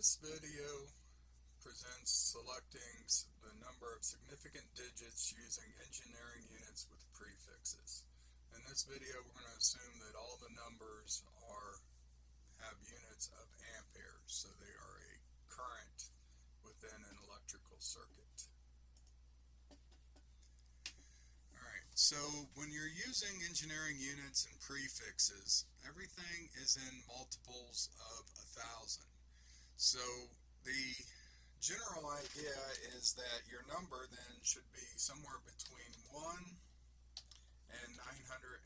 This video presents selecting the number of significant digits using engineering units with prefixes. In this video, we're going to assume that all the numbers have units of amperes, so they are a current within an electrical circuit. Alright, so when you're using engineering units and prefixes, everything is in multiples of 1,000. So the general idea is that your number then should be somewhere between 1 and 999.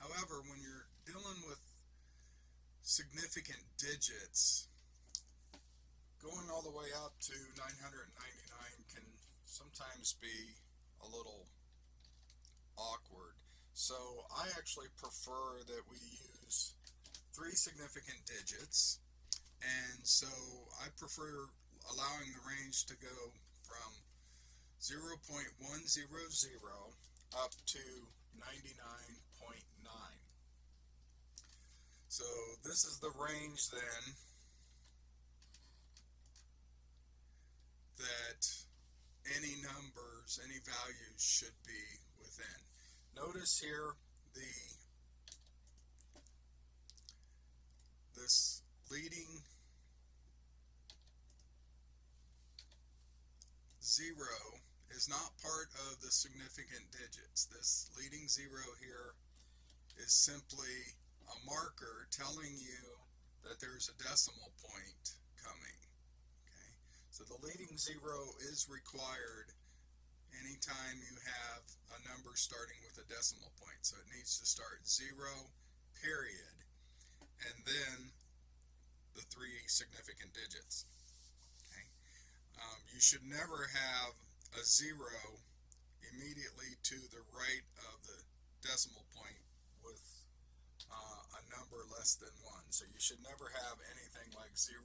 However, when you're dealing with significant digits, going all the way up to 999 can sometimes be a little awkward. So I actually prefer that we use 3 significant digits. And so I prefer allowing the range to go from 0.100 up to 99.9. So this is the range then that any numbers, any values should be within. Notice here this leading 0 is not part of the significant digits. This leading 0 here is simply a marker telling you that there's a decimal point coming. Okay, so the leading 0 is required anytime you have a number starting with a decimal point. So it needs to start 0, period, and then the 3 significant digits. You should never have a 0 immediately to the right of the decimal point with a number less than 1. So you should never have anything like 0.0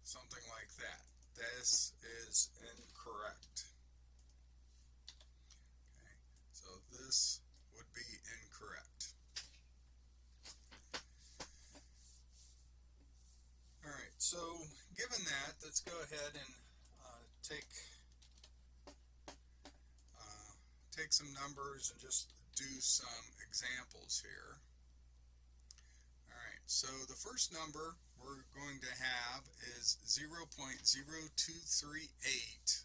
something like that. This is incorrect. Okay, so this would be incorrect. Alright, so given that, let's go ahead and take some numbers and just do some examples here. Alright, so the first number we're going to have is 0.0238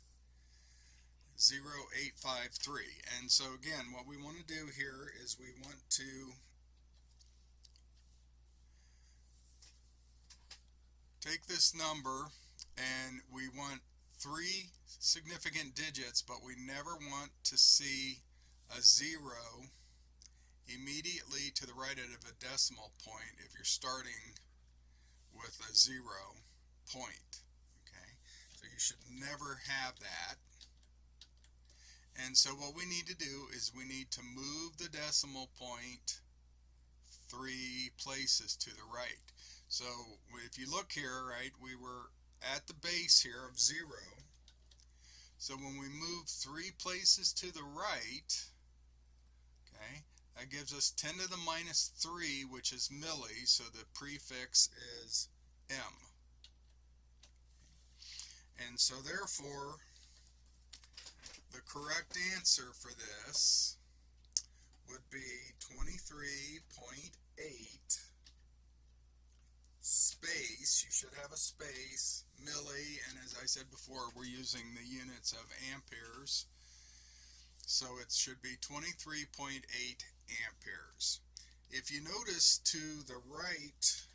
0853. And so again, what we want to do here is we want to take this number and we want 3 significant digits, but we never want to see a 0 immediately to the right of a decimal point if you're starting with a 0 point. Okay, so you should never have that. And so what we need to do is we need to move the decimal point 3 places to the right. So if you look here, right, we were at the base here of 0. So when we move 3 places to the right, okay, that gives us 10 to the minus 3, which is milli, so the prefix is m. And so therefore, the correct answer for this would be 23.8 space, you should have a space, milli, and as I said before, we're using the units of amperes, so it should be 23.8 amperes. If you notice to the right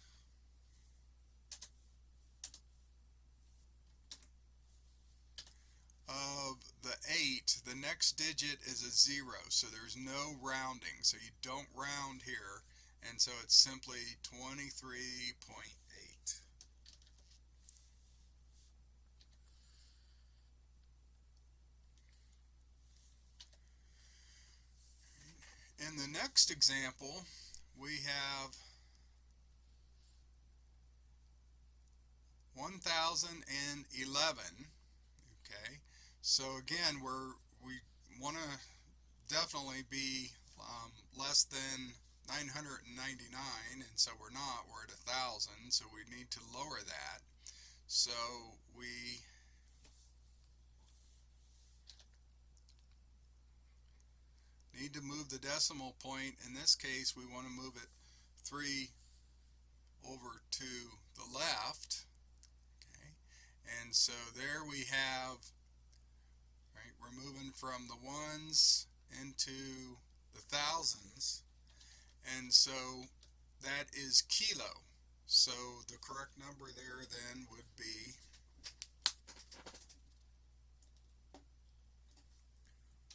of the 8, the next digit is a 0, so there's no rounding, so you don't round here, and so it's simply 23.8. In the next example, we have 1011. Okay, so again, we want to definitely be less than 999, and so we're not, we're at 1,000, so we need to lower that. So we need to move the decimal point. In this case, we want to move it 3 over to the left. Okay, and so there we have, right, we're moving from the ones into the thousands, and so that is kilo. So the correct number there then would be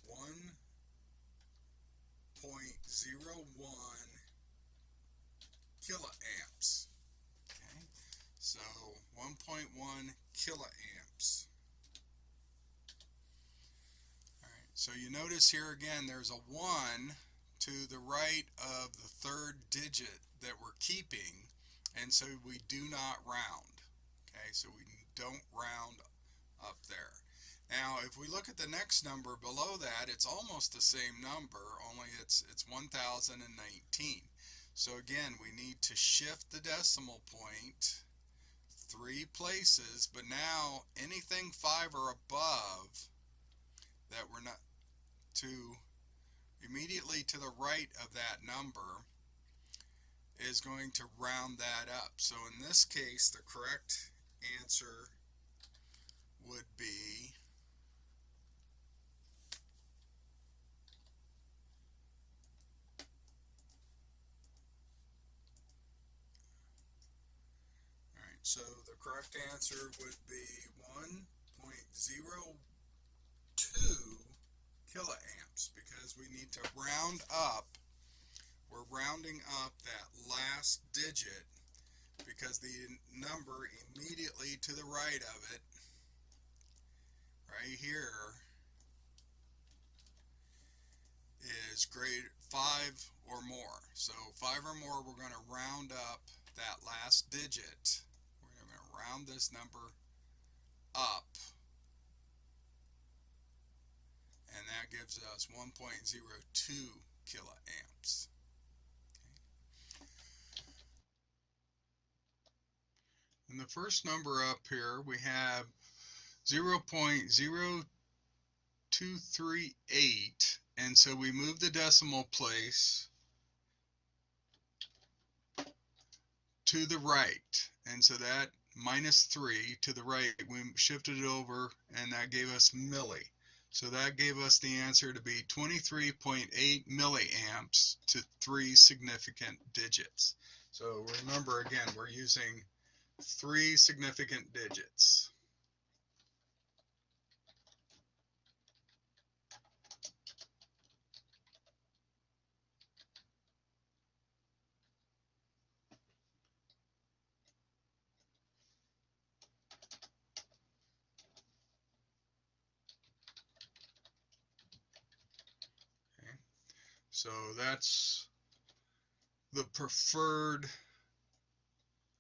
1.01 kiloamps. Okay, so 1.1 kiloamps. All right, so you notice here again there's a 1 to the right of the third digit that we're keeping, and so we do not round. Okay, so we don't round up there. Now, if we look at the next number below that, it's almost the same number, only it's 1019. So again, we need to shift the decimal point 3 places, but now anything 5 or above that we're not to immediately to the right of that number is going to round that up. So in this case, the correct answer would be 1.02 kiloamps, because we need to round up. We're rounding up that last digit because the number immediately to the right of it, right here, is grade 5 or more. So 5 or more, we're going to round up that last digit. We're going to round this number up, and that gives us 1.02 kiloamps. And the first number up here, we have 0.0238, and so we move the decimal place to the right, and so that -3 to the right, we shifted it over, and that gave us milli. So that gave us the answer to be 23.8 milliamps to 3 significant digits. So remember, again, we're using 3 significant digits. Okay. So that's the preferred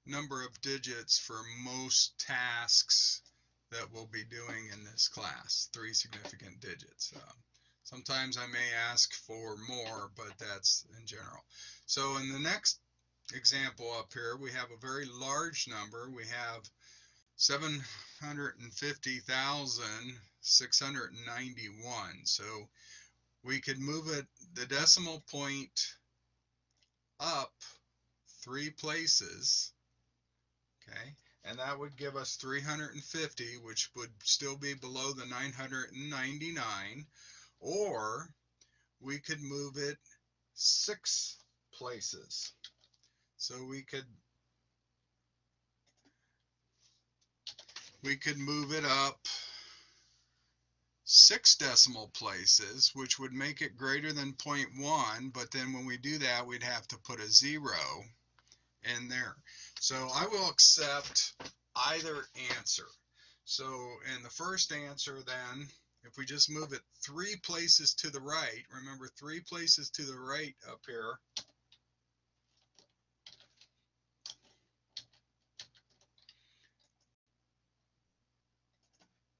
number of digits for most tasks that we'll be doing in this class, 3 significant digits. Sometimes I may ask for more, but that's in general. So in the next example up here, we have a very large number. We have 750,691. So we could move it, the decimal point, up 3 places. Okay, and that would give us 350, which would still be below the 999, or we could move it 6 places. So we could move it up 6 decimal places, which would make it greater than 0.1, but then when we do that, we'd have to put a 0 in there. So I will accept either answer. So in the first answer then, if we just move it 3 places to the right, remember 3 places to the right up here,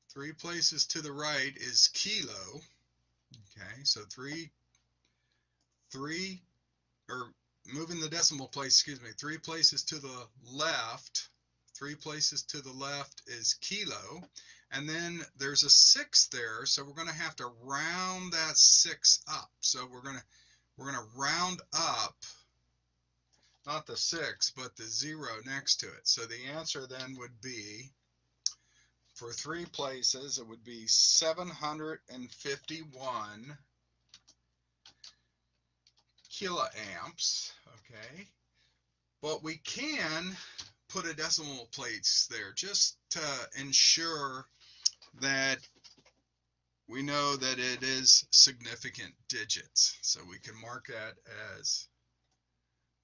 three places to the right is kilo. Okay, so three or moving the decimal place, 3 places to the left. 3 places to the left is kilo. And then there's a 6 there, so we're going to have to round that 6 up. So we're going to round up, not the 6, but the 0 next to it. So the answer then would be, for 3 places, it would be 751 kiloamps, okay? But we can put a decimal place there just to ensure that we know that it is significant digits. So we can mark that as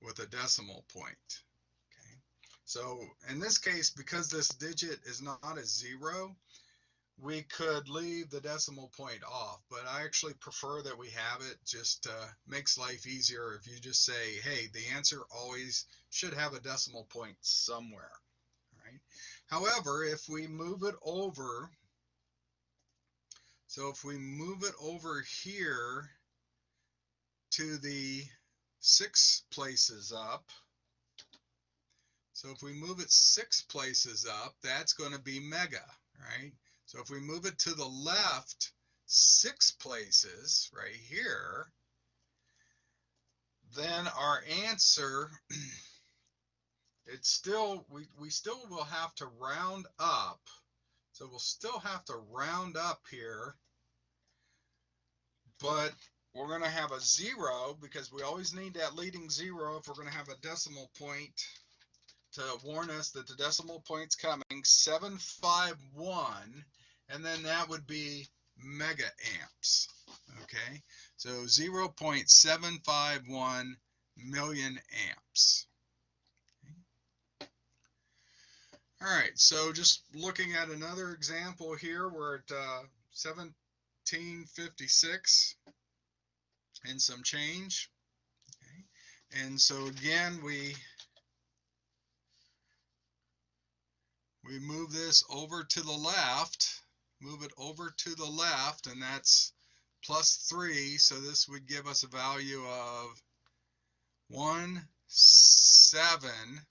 with a decimal point, okay? So in this case, because this digit is not a 0, we could leave the decimal point off, but I actually prefer that we have it. Just makes life easier if you just say, hey, the answer always should have a decimal point somewhere, right? However, if we move it over, so if we move it over here to the 6 places up, so if we move it 6 places up, that's going to be mega, right? So if we move it to the left 6 places right here, then our answer, it's still, we still will have to round up. So we'll still have to round up here, but we're going to have a 0 because we always need that leading 0 if we're going to have a decimal point to warn us that the decimal point's coming, 751, and then that would be mega amps, okay? So 0.751 million amps. Okay. All right, so just looking at another example here, we're at 1756 and some change, okay? And so again, we move this over to the left, move it over to the left, and that's plus 3, so this would give us a value of 17.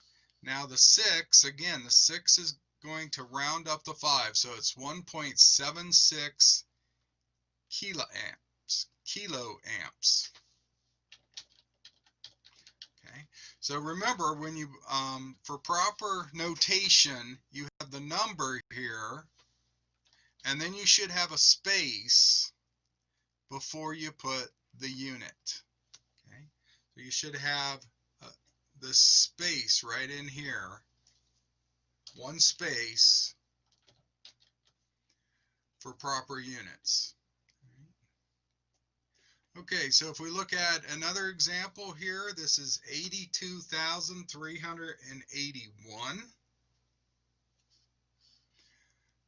Now the 6, again, the 6 is going to round up the 5, so it's 1.76 kiloamps. Okay, so remember, when you for proper notation, you have the number here, and then you should have a space before you put the unit. Okay, so you should have the space right in here, one space for proper units. Okay, so if we look at another example here, this is 82,381.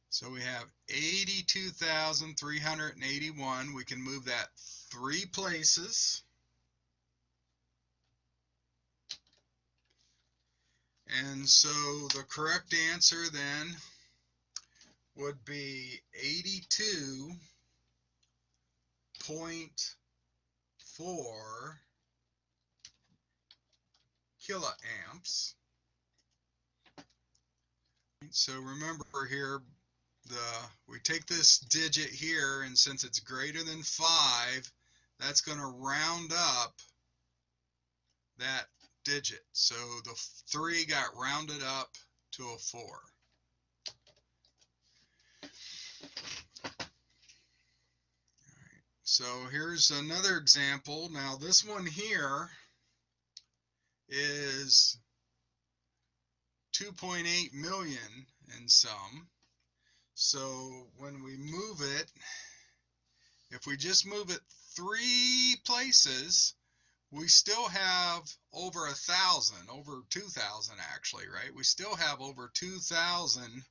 So we have 82,381. We can move that 3 places. And so the correct answer then would be 82.4 kiloamps. So remember here, we take this digit here, and since it's greater than 5, that's going to round up that digit. So the 3 got rounded up to a 4. So here's another example. Now this one here is 2.8 million and some. So when we move it, if we just move it 3 places, we still have over 1,000, over 2,000 actually, right? We still have over 2,000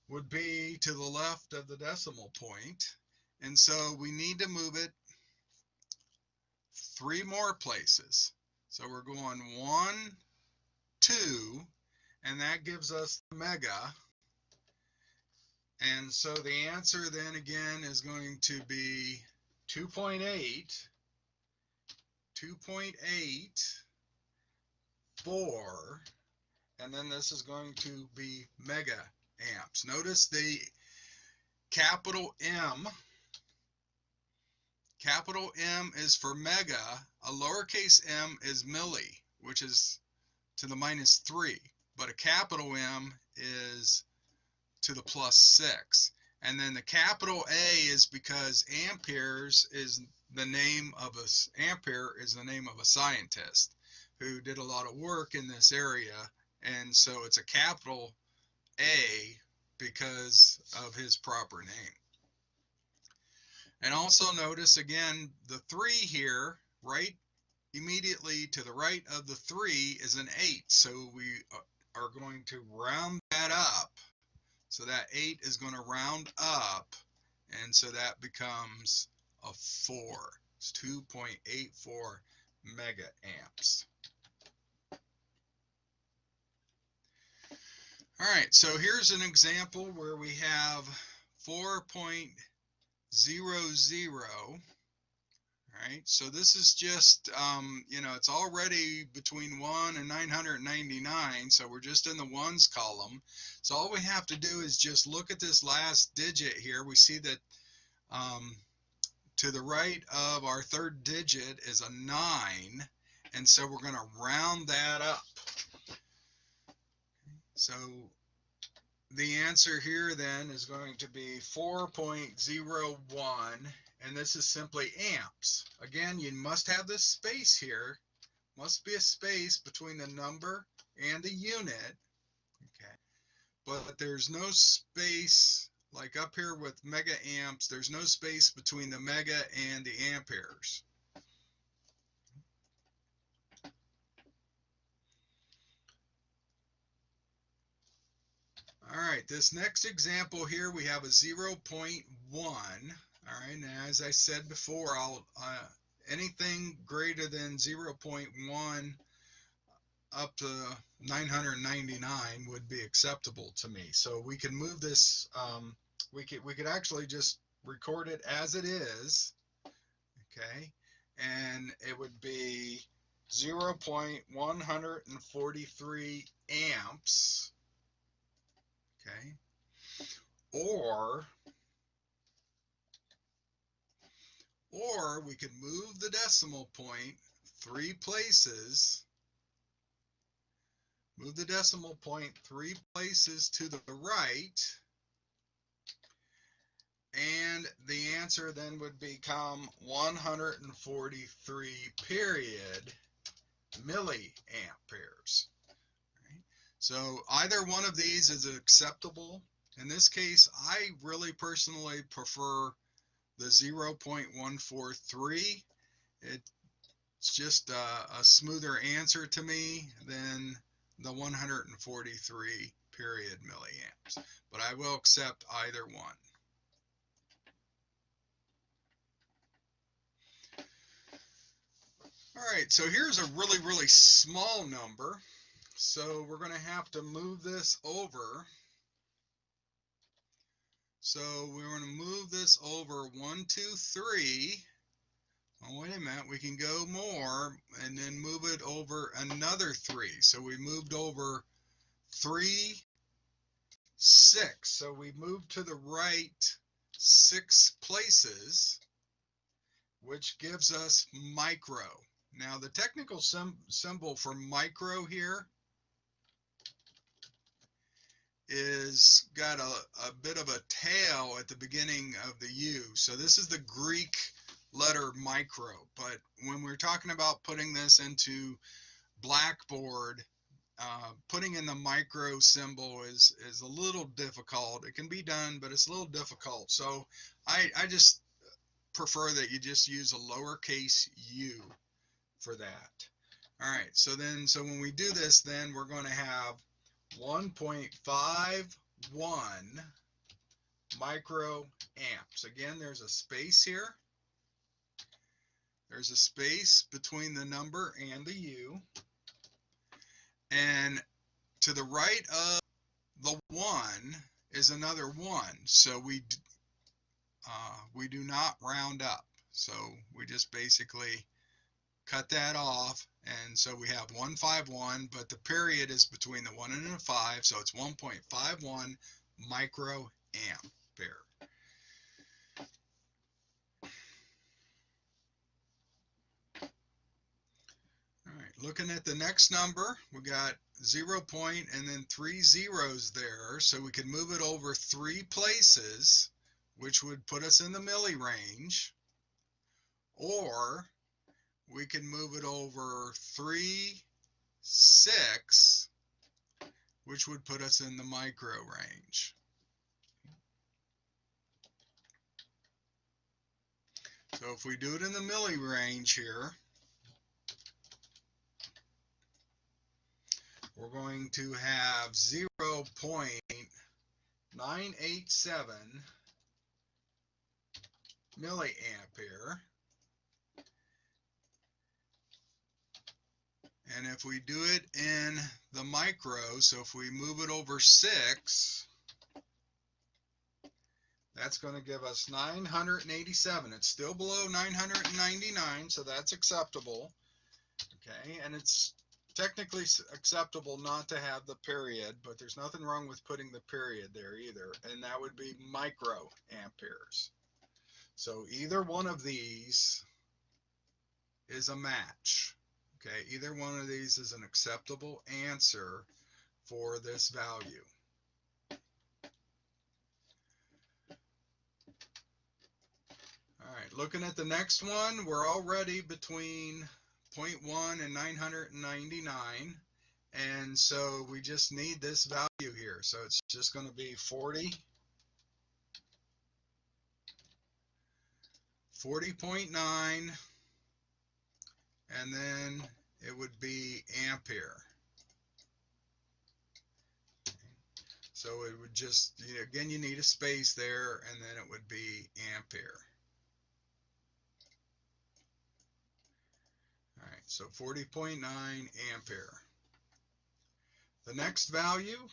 would be to the left of the decimal point. And so we need to move it 3 more places. So we're going 1, 2, and that gives us the mega. And so the answer then again is going to be 2.8 2.84, and then this is going to be mega amps. Notice the capital M. Capital M is for mega. A lowercase m is milli, which is to the -3. But a capital M is to the +6. And then the capital A is because amperes is the name of ampere is the name of a scientist who did a lot of work in this area. And so it's a capital A because of his proper name. And also notice again the 3 here, right immediately to the right of the 3 is an 8. So we are going to round that up. So that 8 is going to round up, and so that becomes a 4. It's 2.84 mega amps. All right, so here's an example where we have 4.00. Right, so this is just, it's already between 1 and 999, so we're just in the ones column. So all we have to do is just look at this last digit here. We see that to the right of our third digit is a 9, and so we're going to round that up. So the answer here then is going to be 4.01. And this is simply amps. Again, you must have this space here. Must be a space between the number and the unit. Okay. But there's no space, like up here with mega amps, there's no space between the mega and the amperes. All right, this next example here, we have a 0.1. All right, now as I said before, anything greater than 0.1 up to 999 would be acceptable to me. So we can move this. We could actually just record it as it is. Okay, and it would be 0.143 amps. Okay, or we could move the decimal point 3 places. Move the decimal point 3 places to the right, and the answer then would become 143 period milliamperes. Right? So either one of these is acceptable. In this case, I really personally prefer the 0.143. It's just a smoother answer to me than the 143 period milliamps, but I will accept either one. All right, so here's a really small number, so we're going to have to move this over. So we're going to move this over 1, 2, 3. Oh, wait a minute, we can go more and then move it over another 3. So we moved over 3, 6. So we moved to the right 6 places, which gives us micro. Now the technical symbol for micro here is got a bit of a tail at the beginning of the U. So this is the Greek letter micro, but when we're talking about putting this into Blackboard, putting in the micro symbol is a little difficult. It can be done, but it's a little difficult. So I just prefer that you just use a lowercase u for that. All right, so when we do this, then we're going to have 1.51 microamps. Again, there's a space here. There's a space between the number and the U. And to the right of the 1 is another 1. So we do not round up. So we just basically cut that off, and so we have 151, but the period is between the 1 and the 5, so it's 1.51 microampere. All right, looking at the next number, we got 0 point and then 3 zeros there, so we can move it over 3 places, which would put us in the milli range, or we can move it over 3, 6, which would put us in the micro range. So if we do it in the milli range here, we're going to have 0.987 milliampere. And if we do it in the micro, so if we move it over 6, that's going to give us 987. It's still below 999, so that's acceptable. Okay, and it's technically acceptable not to have the period, but there's nothing wrong with putting the period there either, and that would be microamperes. So either one of these is a match. Okay, either one of these is an acceptable answer for this value. All right, looking at the next one, we're already between 0.1 and 999, and so we just need this value here. So it's just going to be 40.9, and then it would be ampere. So it would just, again, you need a space there, and then it would be ampere. All right, so 40.9 ampere. The next value,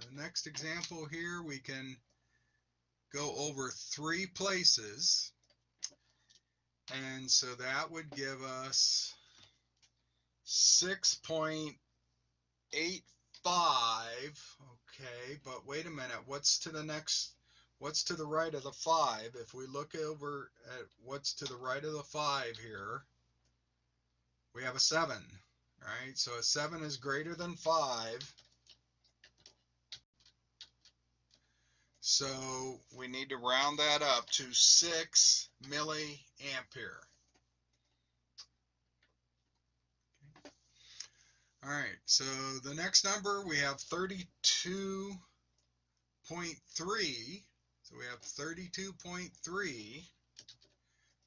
the next example here, we can go over 3 places, and so that would give us 6.85. Okay, but wait a minute, what's to the next, what's to the right of the 5? If we look over at what's to the right of the 5 here, we have a 7, right? So a 7 is greater than 5. So we need to round that up to 6 milliampere. All right, so the next number, we have 32.3. So we have 32.3.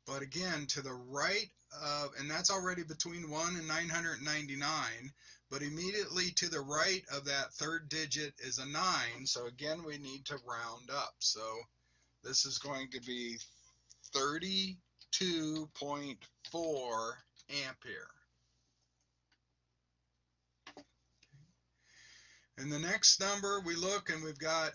But again, to the right of, and that's already between 1 and 999, but immediately to the right of that third digit is a 9. So again, we need to round up. So this is going to be 32.4 ampere. And the next number, we look and we've got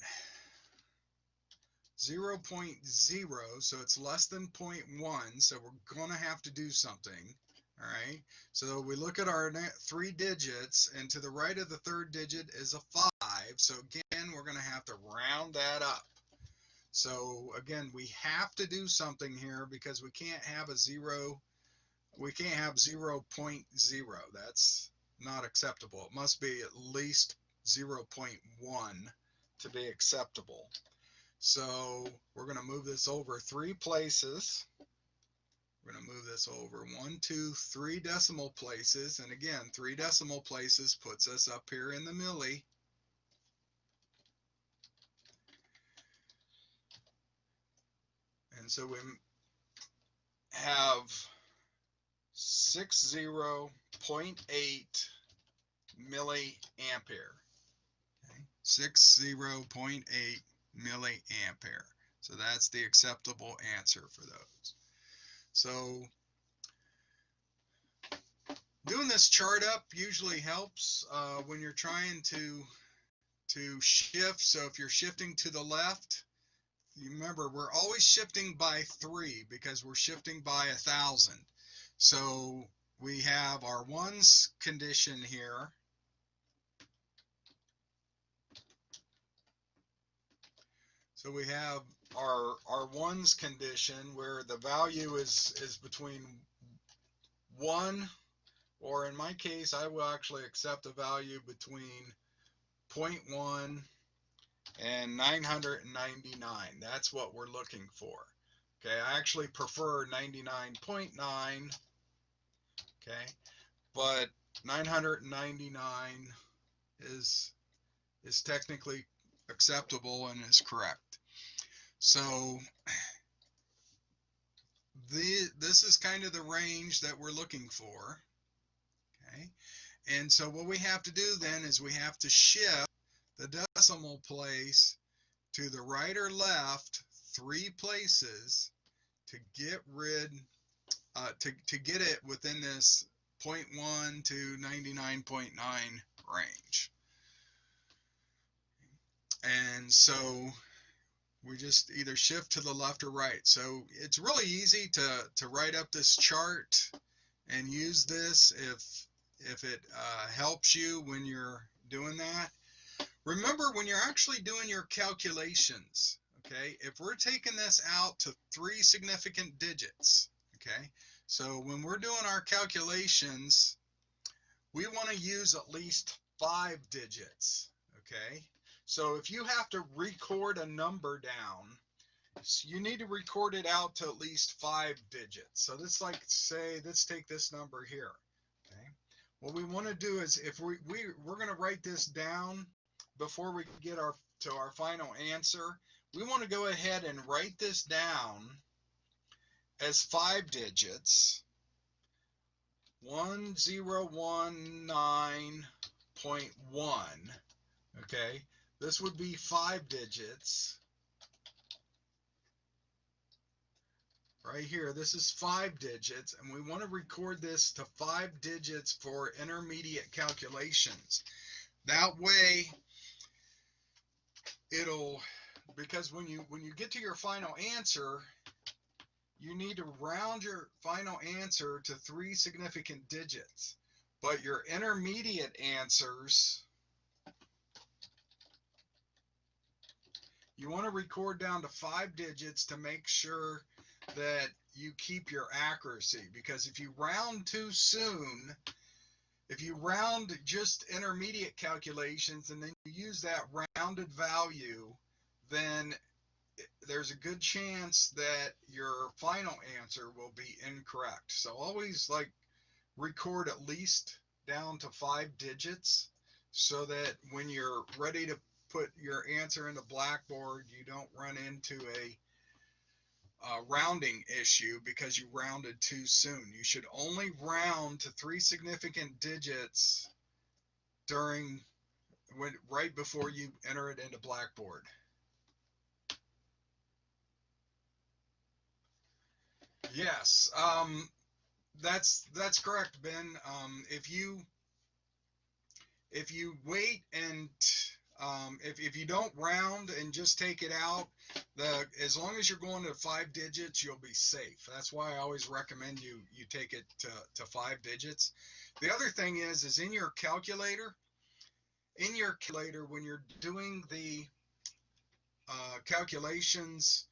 0.0, so it's less than 0.1, so we're going to have to do something. All right, so we look at our 3 digits, and to the right of the third digit is a 5, so again, we're going to have to round that up. So again, we have to do something here because we can't have a 0, we can't have 0.0. That's not acceptable. It must be at least 0.1 to be acceptable. So we're going to move this over 3 places. We're going to move this over 1, 2, 3 decimal places. And again, 3 decimal places puts us up here in the milli. And so we have 60.8 milliampere. Okay? 60.8 milliampere. So that's the acceptable answer for those. So doing this chart up usually helps when you're trying to shift. So if you're shifting to the left, you remember we're always shifting by 3 because we're shifting by 1,000. So we have our ones condition here. So we have our ones condition where the value is between 1, or in my case, I will actually accept a value between 0.1 and 999. That's what we're looking for. Okay, I actually prefer 99.9, okay, but 999 is technically acceptable and is correct. So this is kind of the range that we're looking for. Okay, and so what we have to do then is we have to shift the decimal place to the right or left 3 places to get rid to get it within this 0.1 to 99.9 range. And so we just either shift to the left or right. So it's really easy to write up this chart and use this if it helps you when you're doing that. Remember, when you're actually doing your calculations, okay, if we're taking this out to 3 significant digits, okay, so when we're doing our calculations, we want to use at least 5 digits, okay? So if you have to record a number down, you need to record it out to at least 5 digits. So this, like, say, let's take this number here, okay? What we want to do is, if we're going to write this down before we get to our final answer, we want to go ahead and write this down as 5 digits. 1019.1. Okay, this would be 5 digits. Right here, this is 5 digits, and we want to record this to 5 digits for intermediate calculations. That way, because when you get to your final answer, you need to round your final answer to 3 significant digits. But your intermediate answers, you want to record down to 5 digits to make sure that you keep your accuracy. Because if you round too soon, if you round just intermediate calculations and then you use that rounded value, then there's a good chance that your final answer will be incorrect. So always, like, record at least down to 5 digits so that when you're ready to put your answer into Blackboard, you don't run into a rounding issue because you rounded too soon. You should only round to 3 significant digits right before you enter it into Blackboard. Yes, that's correct, Ben. If you wait and if you don't round and just take it out, as long as you're going to 5 digits, you'll be safe. That's why I always recommend you take it to 5 digits. The other thing is in your calculator, when you're doing the calculations,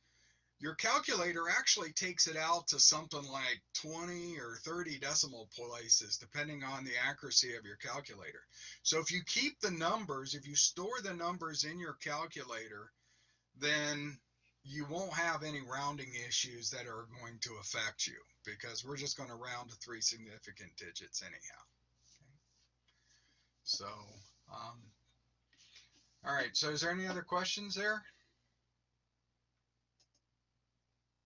your calculator actually takes it out to something like 20 or 30 decimal places, depending on the accuracy of your calculator. So if you keep the numbers, if you store the numbers in your calculator, then you won't have any rounding issues that are going to affect you, because we're just going to round to 3 significant digits anyhow. Okay. So, all right. So is there any other questions there?